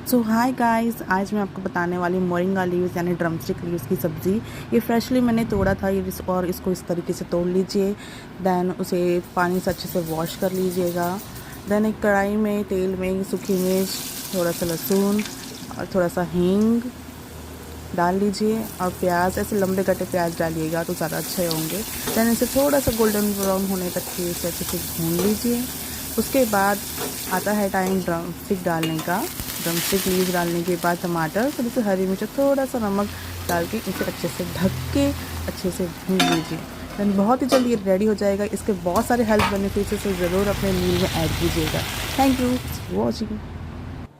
सो hi guys, आज मैं आपको बताने वाली मोरिंगा लीव्स यानी ड्रमस्टिक लीव्स की सब्ज़ी। ये फ्रेशली मैंने तोड़ा था और इसको इस तरीके से तोड़ लीजिए। देन उसे पानी से अच्छे से वॉश कर लीजिएगा। देन एक कढ़ाई में तेल में सूखी मिर्च, थोड़ा सा लहसुन और थोड़ा सा हींग डाल लीजिए और प्याज, ऐसे लंबे कटे प्याज डालिएगा तो ज़्यादा अच्छे होंगे। देन इसे थोड़ा सा गोल्डन ब्राउन होने तक इसे अच्छे से भून लीजिए। उसके बाद आता है टाइम ड्रमस्टिक डालने का। ड्रमस्टिक लीव्स डालने के बाद टमाटर, थोड़ी सी हरी मिर्च, थोड़ा सा नमक डाल के इसे अच्छे से ढक के अच्छे से भून लीजिए। देन बहुत ही जल्दी ये रेडी हो जाएगा। इसके बहुत सारे हेल्थ बेनिफिट्स, इसे ज़रूर अपने मील में ऐड कीजिएगा। Thank you for watching.